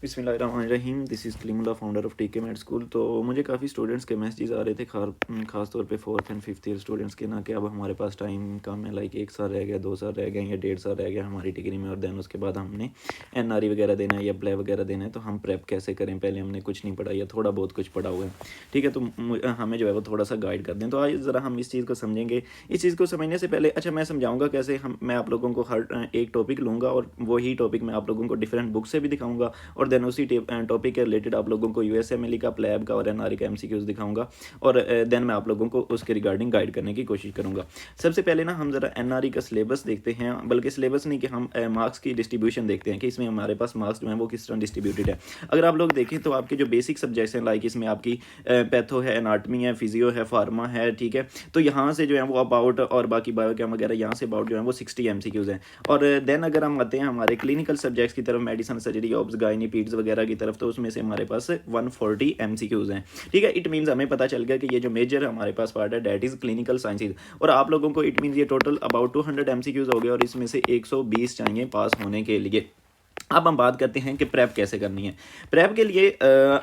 बिस्मिल्लाहिर्रहमानिर्रहीम। This is Kalimullah, founder of टीके made school. तो मुझे काफ़ी स्टूडेंट्स के मैसेजेस आ रहे थे, ख़ास तौर पे 4th and 5th year students के ना, कि अब हमारे पास टाइम कम है, लाइक 1 साल रह गया, 2 साल रह गए या 1.5 साल रह गया हमारी डिग्री में, और देन उसके बाद हमने एनआरई वगैरह देना है या प्ले वगैरह देना है, तो हम प्रेप कैसे करें? पहले हमने कुछ नहीं पढ़ा या थोड़ा बहुत कुछ पढ़ा हुआ है, ठीक है? तो हमें जो है वो थोड़ा सा गाइड कर दें। तो आज ज़रा हम इस चीज़ को समझेंगे। इस चीज़ को समझने से पहले अच्छा मैं समझाऊंगा कैसे। मैं आप लोगों को हर एक टॉपिक लूँगा और वही टॉपिक मैं आप लोगों को डिफरेंट बुक से भी दिखाऊंगा, और देन उसी टॉपिक के रिलेटेड आप लोगों को यूएसएमएलई का, प्लेब का और एनआरई का एमसीक्यूज दिखाऊंगा, और देन मैं आप लोगों को उसके रिगार्डिंग गाइड करने की कोशिश करूंगा। सबसे पहले ना हम ज़रा एनआरई का सिलेबस देखते हैं, बल्कि सिलेबस नहीं कि हम मार्क्स की डिस्ट्रीब्यूशन देखते हैं कि इसमें हमारे पास मार्क्स जो हैं वो किस तरह डिस्ट्रीब्यूटेड है। अगर आप लोग देखें तो आपके जो बेसिक सब्जेक्ट्स हैं, लाइक इसमें आपकी पैथो है, एनाटमी है, फिजियो है, फार्मा है, ठीक है? तो यहाँ से जो है वो अबाउट और बाकी बायोकेम वगैरह यहाँ से अबाउट जो है वो 60 एमसीक्यूज हैं। और देन अगर हम आते हैं हमारे क्लिनिकल सब्जेक्ट्स की तरफ, medicine, surgery, obs, gynae, peds वगैरह की तरफ, तो उसमें से हमारे पास 140 एमसीक्यूज हैं, ठीक है? इट मीन्स हमें पता चल गया कि ये जो मेजर हमारे पास पार्ट है दैट इज क्लिनिकल साइंसेज, और आप लोगों को इट मीन्स ये टोटल अबाउट 200 एमसीक्यूज हो गए, और इसमें से 120 चाहिए पास होने के लिए। अब हम बात करते हैं कि प्रेप कैसे करनी है। प्रेप के लिए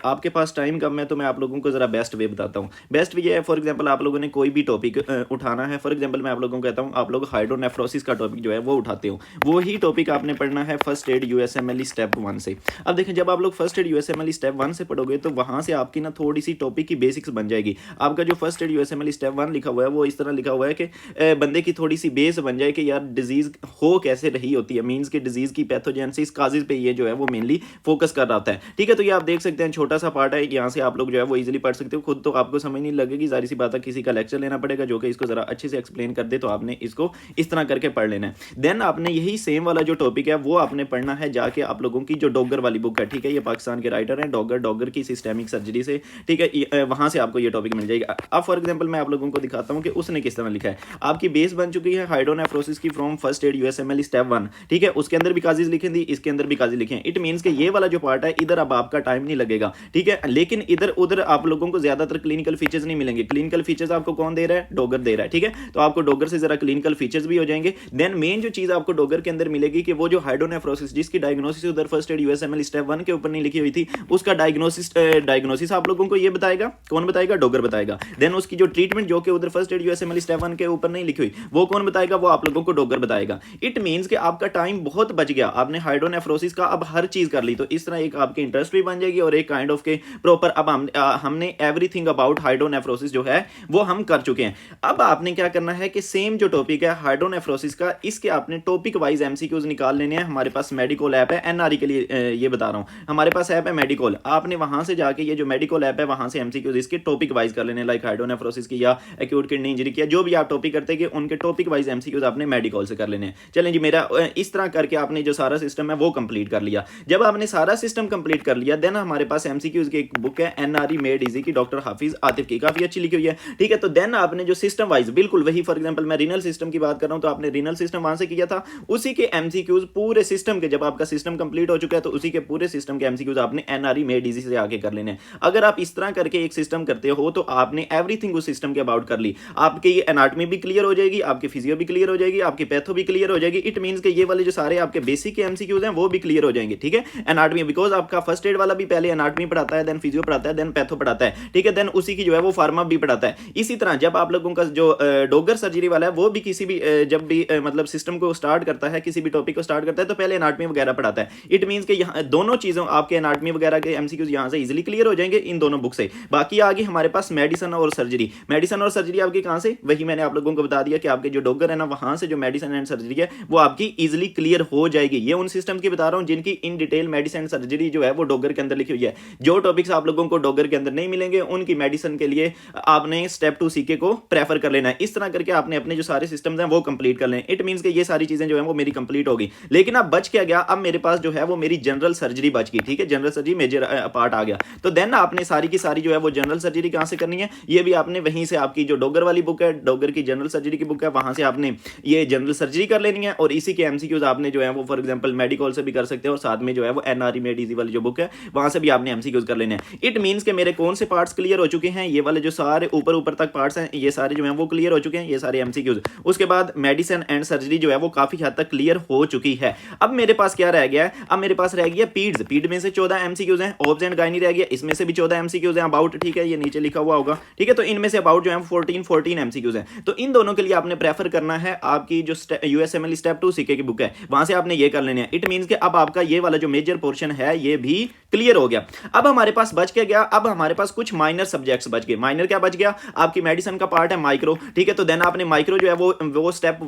आपके पास टाइम कम है, तो मैं आप लोगों को ज़रा बेस्ट वे बताता हूँ। बेस्ट वे ये है, फॉर एग्जांपल आप लोगों ने कोई भी टॉपिक उठाना है। फॉर एग्जांपल मैं आप लोगों को कहता हूँ, आप लोग हाइड्रोनेफ्रोसिस का टॉपिक जो है वो उठाते हो, वो ही टॉपिक आपने पढ़ना है फर्स्ट एड यूएसएमएलई स्टेप 1 से। अब देखें, जब आप लोग फर्स्ट एड यूएसएमएलई स्टेप 1 से पढ़ोगे तो वहाँ से आपकी ना थोड़ी सी टॉपिक की बेसिक्स बन जाएगी। आपका जो फर्स्ट एड यूएसएमएलई स्टेप 1 लिखा हुआ है वो इस तरह लिखा हुआ है कि बंदे की थोड़ी सी बेस बन जाए कि यार डिजीज़ हो कैसे रही होती है, मीन्स की डिजीज़ की पैथोजेनेसिस काजेज पे ये जो है वो मेनली फोकस कर रहा है, ठीक है? तो ये आप देख सकते हैं, छोटा सा पार्ट है, यहाँ से आप लोग जो है वो इजीली पढ़ सकते हो। खुद तो आपको समझ नहीं लगेगी, जारी सी बात है, किसी का लेक्चर लेना पड़ेगा जो कि इसको जरा अच्छे से एक्सप्लेन कर दे, तो आपने इसको इस तरह करके पढ़ लेना है। देन आपने यही सेम वाला जो टॉपिक है वो आपने पढ़ना है जाके आप लोगों की जो डॉगर वाली बुक है, ठीक है? ये पाकिस्तान के राइटर हैं डॉगर की सिस्टेमिक सर्जरी से, ठीक है? वहां से आपको ये टॉपिक मिल जाएगा। अब फॉर एग्जाम्पल मैं आप लोगों को दिखाता हूँ कि उसने किस तरह लिखा है। आपकी बेस बन चुकी है हाइड्रोनेफ्रोसिस की from first aid USMLE step 1, ठीक है? उसके अंदर भी काजेज लिखे थी, इसके अंदर भी काजेज लिखे हैं। इट मीन्स कि ये वाला जो पार्ट है इधर अब आपका टाइम नहीं लगेगा, ठीक है? लेकिन इधर उधर आप लोगों को ज्यादातर क्लिनिकल फीचर्स नहीं मिलेंगे। क्लिनिकल फीचर्स आपको कौन दे रहा है? डॉगर दे रहा है, ठीक है? तो आपको डॉगर से जरा क्लिनिकल फीचर्स भी हो जाएंगे। देन मेन जो चीज आपको डॉगर के अंदर मिलेगी कि वो जो हाइड्रोनेफ्रोसिस जिसकी डायग्नोसिस उधर फर्स्ट एड यूएसएमएलई स्टेप 1 के ऊपर नहीं लिखी हुई थी, उसका डायग्नोसिस आप लोगों को ये बताएगा। कौन बताएगा? डॉगर बताएगा। देन उसकी जो ट्रीटमेंट जो कि उधर फर्स्ट एड यूएसएमएलई स्टेप 1 के ऊपर नहीं लिखी हुई, वो कौन बताएगा? वो आप लोगों को डॉगर बताएगा। इट मीन्स कि आपका टाइम बहुत बच गया, आपने हाइड्रोनेफ्रोसिस का अब हर चीज कर ली, तो इस तरह एक आपके इंटरेस्ट भी बन जाएगी और एक काइंड ऑफ के प्रॉपर अब हमने एवरीथिंग अबाउट हाइड्रोनेफ्रोसिस जो है वो हम कर चुके हैं। अब आपने क्या करना है कि सेम जो टॉपिक है हाइड्रोनेफ्रोसिस का, इसके आपने टॉपिक वाइज एमसीक्यूज निकाल लेने हैं। हमारे पास मेडिकोल ऐप है, एनआरई के लिए ये बता रहा हूं, हमारे पास ऐप है मेडिकोल। आपने वहां से जाके ये जो मेडिकोल ऐप है वहां से एमसीक्यूज इसके टॉपिक वाइज कर लेने, लाइक हाइड्रोनेफ्रोसिस की या एक्यूट किडनी इंजरी की, जो भी आप टॉपिक करते हैं कि उनके टॉपिक वाइज एमसीक्यूज आपने मेडिकोल से कर लेने हैं। चलें जी, मेरा इस तरह करके आपने जो सारा सिस्टम है वो कंप्लीट कर लिया। जब आपने सारा सिस्टम कंप्लीट कर लिया, देन हमारे पास एमसीक्यूज की एक बुक है एनआरई मेड इजी की, डॉक्टर हाफिज आतिफ की, काफी अच्छी लिखी हुई है, ठीक है? तो देन आपने जो सिस्टम वाइज बिल्कुल वही, फॉर एग्जांपल मैं रीनल सिस्टम की बात कर रहा हूं, तो आपने रीनल सिस्टम वहां से किया था, उसी के एमसीक्यूज पूरे सिस्टम के, जब आपका सिस्टम कंप्लीट हो चुका है तो उसी के पूरे सिस्टम के एमसीक्यूज आपने एनआरई मेड इजी से आगे कर लेने हैं। अगर आप इस तरह करके एक सिस्टम करते हो तो आपने एवरीथिंग उस सिस्टम के अबाउट कर ली। आपकी ये एनाटमी भी क्लियर हो जाएगी, आपकी फिजियो भी क्लियर हो जाएगी, आपकी पैथो भी क्लियर हो जाएगी। इट मीन्स कि ये वाले जो सारे आपके बेसिक के एमसीक्यूज हैं वो भी क्लियर हो जाएंगे, ठीक है? एनाटमी, बिकॉज आपका फर्स्ट एड वाला भी पहले एनाटमी पढ़ाता है, देन फिजियो पढ़ाता है, देन पैथो पढ़ाता है, ठीक है? देन उसी की जो है वो फार्मा भी पढ़ाता है। इसी तरह जब आप लोगों का जो डॉगर सर्जरी वाला है वो भी किसी भी जब भी मतलब सिस्टम को स्टार्ट करता है, किसी भी टॉपिक को स्टार्ट करता है, तो पहले एनाटमी वगैरह पढ़ाता है। इट मीन्स कि यहाँ दोनों चीजों आपके एनाटमी वगैरह के एमसीक्यूज यहाँ से इजीली क्लियर हो जाएंगे इन दोनों बुक से। बाकी आगे हमारे पास मेडिसिन और सर्जरी। मेडिसिन और सर्जरी आपकी कहाँ से? वही मैंने आप लोगों को बता दिया कि आपके जो डॉगर है ना, वहां से जो मेडिसिन एंड सर्जरी है वो आपकी इजीली क्लियर हो जाएगी। ये उन सिस्टम की बता रहा हूँ जिनकी इन डिटेल मेडिसिन सर्जरी जो है वो डॉगर के अंदर लिखी हुई है। जो टॉपिक्स आप लोगों को डॉगर के अंदर नहीं मिलेंगे उनकी मेडिसिन के लिए आपने स्टेप 2 सीके को प्रेफर कर लेना है। इस तरह करके आपने अपने जो सारे सिस्टम्स हैं वो कंप्लीट कर लें। इट मींस कि ये सारी चीजें जो है वो मेरी कंप्लीट होगी। लेकिन अब बच क्या गया? अब मेरे पास जो है वो मेरी जनरल सर्जरी बच गई, ठीक है? जनरल सर्जरी मेजर पार्ट आ गया। तो देन आपने सारी की सारी जो है वो जनरल सर्जरी कहां से करनी है? ये भी आपने वहीं से, आपकी जो डॉगर वाली बुक है, डॉगर की जनरल सर्जरी की बुक है, वहां से आपने ये जनरल सर्जरी कर लेनी है, और इसी के एमसीक्यूज आपने जो है वो फॉर एग्जांपल मेडिकल से भी कर सकते हैं और साथ में जो है वो एनआरई मेड इजी वाली जो बुक है वहां से भी आपने एमसीक्यूज कर लेने हैं। इट मींस कि मेरे कौन से पार्ट्स क्लियर हो चुके हैं, ये वाले जो सारे ऊपर ऊपर तक पार्ट्स हैं ये सारे जो हैं वो क्लियर हो चुके हैं, ये सारे एमसीक्यूज। उसके बाद मेडिसिन एंड सर्जरी जो है वो काफी हद तक क्लियर हो चुकी है। अब मेरे पास क्या रह गया है, अब मेरे पास रह गया पीड्स। पीड में से 14 एमसीक्यूज हैं, ऑब्स एंड गायनी रह गया, इसमें से भी 14 एमसीक्यूज हैं, अबाउट, ठीक है, ये नीचे लिखा हुआ होगा, ठीक है। तो इनमें से अबाउट जो है 14 एमसीक्यूज हैं। तो इन दोनों के लिए आपने प्रेफर करना है आपकी जो यूएसएमएल स्टेप 2 सीके की बुक है, वहां से आपने ये कर लेने हैं। इट मींस कि अब आपका ये वाला जो मेजर पोर्शन है ये भी क्लियर हो गया। अब हमारे पास बच क्या गया, अब हमारे पास कुछ माइनर सब्जेक्ट्स बच गए। माइनर क्या बच गया, आपकी मेडिसिन का पार्ट है माइक्रो, ठीक है। तो देन आपने माइक्रो जो है वो स्टेप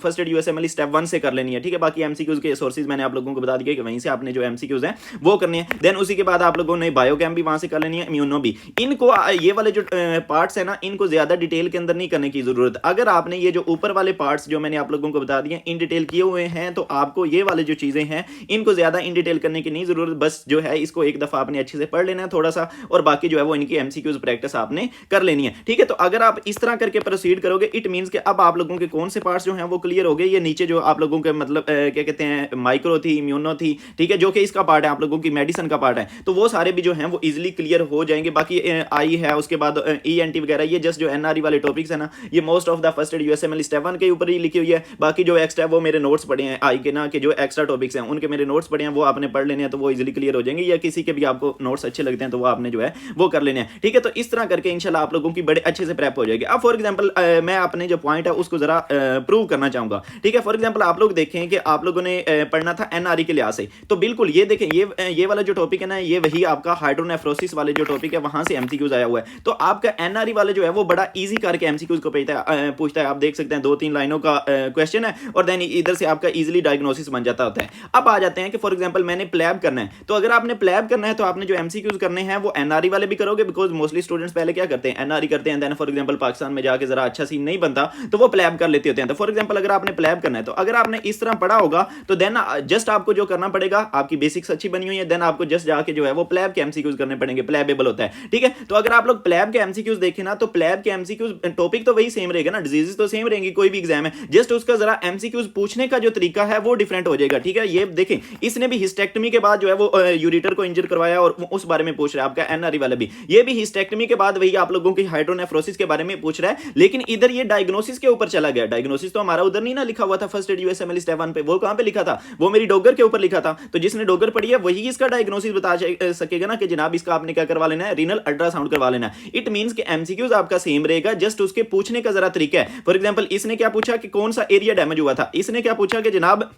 फर्स्ट एड यूएसएमएल स्टेप 1 से कर लेनी है, ठीक है। बाकी एमसीक्यूज के सोर्सेज मैंने आप लोगों को बता दिए कि वहीं से आपने जो एमसीक्यूज हैं वो करनी है। देन उसी के बाद आप लोगों ने बायोकेम भी वहां से कर लेनी है, इम्यूनो भी। इनको ये वाले जो पार्ट्स है ना, इनको ज्यादा डिटेल के अंदर नहीं करने की जरूरत। अगर आपने ये जो ऊपर वाले पार्ट्स जो मैंने आप लोगों को बता दिए इन डिटेल किए हुए हैं तो आपको ये वाले जो चीजें हैं इनको ज्यादा इन डिटेल करने की नहीं जरूरत। बस जो है इसको एक दफा आपने अच्छे से पढ़ लेना है थोड़ा सा, और बाकी जो है वो इनकी एमसीक्यूज प्रैक्टिस आपने कर लेनी है, ठीक है। तो अगर आप इस तरह करके प्रोसीड करोगे इट मींस कि अब आप लोगों के कौन से पार्ट्स जो हैं वो क्लियर हो गए। ये नीचे जो आप लोगों के मतलब क्या कहते हैं माइक्रो थी, इम्यूनो थी, ठीक है, जो कि इसका पार्ट है, आप लोगों की मेडिसिन का पार्ट है, तो वो सारे भी जो हैं वो इजीली क्लियर हो जाएंगे। बाकी आई है, उसके बाद ईएनटी वगैरह, ये जस्ट जो एनआरई वाले टॉपिक्स है ना, ये most of the first aid यूएसएमएल step 1 के ऊपर ही लिखी हुई है। बाकी जो एक्स्ट्रा वो मेरे नोट्स पढ़े हैं आई के ना, कि जो एक्स्ट्रा टॉपिक्स हैं उनके मेरे नोट्स पढ़े हैं, वो आपने पढ़ लेने हैं तो वो इजीली क्लियर हो जाएंगे। या किसी के भी आपको नोट्स अच्छे लगते हैं तो वो आपने जो है वो कर लेने हैं, ठीक है। तो इस तरह करके इंशाल्लाह आप लोगों की बड़े अच्छे से प्रेप हो जाएगी। अब फॉर एग्जांपल मैं अपने जो पॉइंट है उसको जरा प्रूव करना चाहूंगा, ठीक है। फॉर एग्जांपल आप लोग देखें कि आप लोगों ने पढ़ना था एनआरई के लिहाज से, तो बिल्कुल ये देखें ये वाला जो टॉपिक है ना, ये वही आपका हाइड्रोनेफ्रोसिस वाले जो टॉपिक है वहां से एमसीक्यूज आया हुआ है। तो आपका एनआरई वाले जो है वो बड़ा इजी करके एमसीक्यूज को पूछता है। आप देख सकते हैं 2-3 लाइनों का क्वेश्चन है और देन इधर से आपका इजीली डायग्नोसिस बन जाता होता है। अब आ जाते हैं कि फॉर एग्जांपल मैंने प्लैब करना है, तो अगर आपने प्लैब करना है तो आपने जो एमसीक्यूज करने हैं वो एनआरई वाले भी करोगे, बिकॉज मोस्टली स्टूडेंट्स पहले क्या करते हैं एनआरई करते हैं, देन फॉर एग्जांपल पाकिस्तान में जाके जरा अच्छा सीन नहीं बनता तो वो प्लैब कर लेते होते हैं। तो फॉर एग्जांपल अगर आपने प्लैब करना है तो अगर आपने इस तरह पढ़ा होगा तो देन जस्ट आपको जो करना पड़ेगा, आपकी बेसिक्स अच्छी बनी हुई है, देन आपको जस्ट जाके जो है वो प्लैब के एमसीक्यूज करने पड़ेंगे, प्लैबेबल होता है, ठीक है। तो अगर आप लोग प्लैब के एमसीक्यूज देखें ना, तो प्लैब के एमसीक्यूज टॉपिक तो वही सेम रहेगा ना, डिजीजेस तो सेम रहेंगी, कोई भी एग्जाम है, जस्ट उसका जरा एमसीक्यूज पूछने का जो तरीका है वो डिफरेंट हो जाएगा, ठीक है। ये देखें इसने भी हिस्टेक्टमी के बाद जो है वो यूरेटर को इंजर करवाया और उस बारे में पूछ रहा है। आपका एनआरई वाला भी ये भी हिस्टेक्टमी के बाद वही आप लोगों की हाइड्रोनेफ्रोसिस के बारे में पूछ रहा है, लेकिन इधर ये डायग्नोसिस के ऊपर चला गया। डायग्नोसिस तो हमारा उधर नहीं ना लिखा हुआ था फर्स्ट एड यूएसएमएल स्टेप 1 पे, वो कहां पे लिखा था, वो मेरी डॉगर के ऊपर लिखा था। तो जिसने डॉगर पढ़ी है वही इसका डायग्नोसिस बता सकेगा ना कि जनाब इसका आपने क्या करवा लेना है, रीनल अल्ट्रासाउंड करवा लेना है। इट मींस कि एमसीक्यूज आपका सेम रहेगा, जस्ट उसके पूछने का जरा तरीका है। फॉर एग्जांपल इसने क्या पूछा कि कौन सा एरिया डैमेज हुआ था, इसने क्या पूछा कि जनाब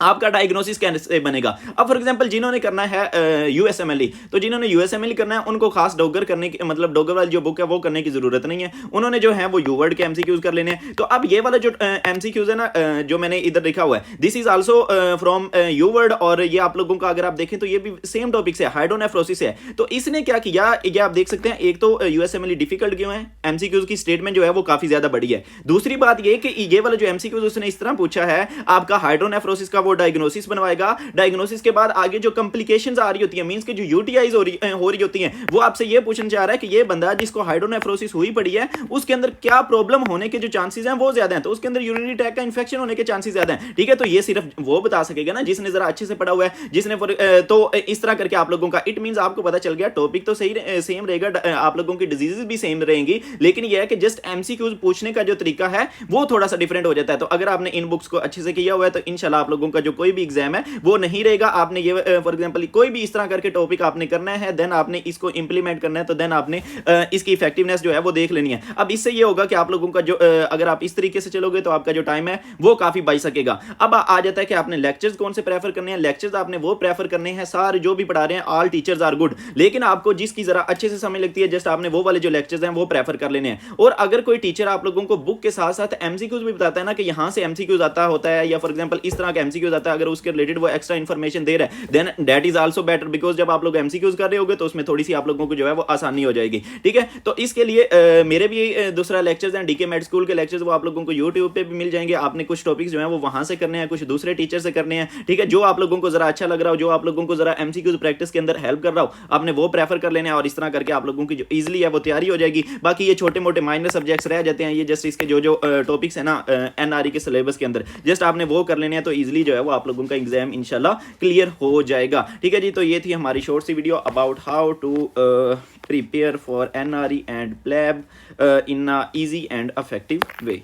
आपका डायग्नोसिस कैसे बनेगा। अब फॉर एग्जांपल जिन्होंने करना है यूएसएमएलई, तो जिन्होंने यूएसएमएलई करना है उनको खास डॉगर करने की मतलब डॉगर वाली जो बुक है वो करने की जरूरत नहीं है, उन्होंने जो है वो यूवर्ड के एमसीक्यूज कर लेने हैं। तो अब ये वाला जो एमसीक्यूज है ना जो मैंने इधर लिखा हुआ है, दिस इज आल्सो फ्रॉम यूवर्ड, और ये आप लोगों का अगर आप देखें तो ये भी सेम टॉपिक से हाइड्रोनेफ्रोसिस है। तो इसने क्या किया, ये आप देख सकते हैं, एक तो यूएसएमएलई डिफिकल्ट क्यों है, एमसीक्यूज की स्टेटमेंट जो है वो काफी ज्यादा बड़ी है। दूसरी बात ये कि ये वाला जो एमसीक्यूज उसने इस तरह पूछा है, आपका हाइड्रोनेफ्रोसिस का वो डायग्नोसिस बनवाएगा, डायग्नोसिस के बाद आगे जो कॉम्प्लिकेशंस आ रही होती है, मींस कि जो यूटीआईज हो रही होती हैं, वो आपसे ये पूछना चाह रहा है कि ये बंदा जिसको हाइड्रोनेफ्रोसिस हुई पड़ी है उसके अंदर क्या प्रॉब्लम होने के जो चांसेस हैं वो ज्यादा हैं, तो उसके अंदर यूरिनरी ट्रैक्ट का इंफेक्शन होने के चांसेस ज्यादा हैं, ठीक है। तो ये सिर्फ वो बता सकेगा ना जिसने जरा अच्छे से पढ़ा हुआ है, जिसने तो इस तरह करके आप लोगों का इट मींस आपको पता चल गया टॉपिक तो सही सेम रहेगा, आप लोगों की डिजीजेस भी सेम रहेंगी, लेकिन यह है कि जस्ट एमसीक्यूज पूछने का जो तरीका है वो थोड़ा सा डिफरेंट हो जाता है। तो अगर आपने इन बुक्स को अच्छे से किया हुआ है तो इंशाल्लाह आप लोगों का जो कोई भी एग्जाम है वो नहीं रहेगा। आपने ये फॉर एग्जांपल कोई भी इस तरह करके टॉपिक आपने करना है, देन आपने इसको इंप्लीमेंट करना है, तो देन आपने इसकी इफेक्टिवनेस जो है वो देख लेनी है। अब इससे ये होगा कि आप लोगों का जो अगर आप इस तरीके से चलोगे तो आपका जो टाइम है वो काफी बच सकेगा। अब आ जाता है कि आपने लेक्चर्स कौन से प्रेफर करने हैं। लेक्चर्स आपने वो प्रेफर करने हैं, सारे जो भी पढ़ा रहे हैं ऑल टीचर्स आर गुड, लेकिन आपको जिसकी जरा अच्छे से समझ लगती है जस्ट आपने वो वाले जो लेक्चर्स हैं वो प्रेफर कर लेने हैं। और अगर कोई टीचर आप लोगों को बुक के साथ साथ एमसीक्यूज भी बताता है ना कि यहां से एमसीक्यूज आता होता है, या फॉर एग्जांपल इस तरह का एमसीक्यूज आता है, अगर उसके रिलेटेड वो एक्स्ट्रा इंफॉर्मेशन दे रहा है, then that is also better, because जब आप लोग एमसीक्यूज कर रहे होगे तो उसमें थोड़ी सी आप लोगों को जो है वो आसानी हो जाएगी, ठीक है। तो इसके लिए मेरे भी दूसरा लेक्चर्स हैं डीके मेड स्कूल के लेक्चर्स, वो आप लोगों को यूट्यूब पे भी मिल जाएंगे। आपने कुछ टॉपिक्स जो है वो वहां से करने हैं, कुछ दूसरे टीचर से करने हैं, ठीक है। जो आप लोगों को जरा अच्छा लग रहा हो, जो आप लोगों को जरा एमसीक्यूज प्रैक्टिस के अंदर हेल्प कर रहा हो, आपने वो प्रेफर कर लेना है, और इस तरह करके आप लोगों की जो इजीली है वो तैयारी हो जाएगी। बाकी ये छोटे मोटे माइनर सब्जेक्ट्स रह जाते हैं, ये जस्ट इसके जो टॉपिक्स है ना एनआरई के सिलेबस के अंदर, जस्ट आपने वो कर लेने हैं तो इजीली जो जो है वो आप लोगों का एग्जाम इंशाल्लाह क्लियर हो जाएगा। ठीक है जी, तो ये थी हमारी शॉर्ट सी video about how to prepare for NRE and PLAB in a easy and effective way.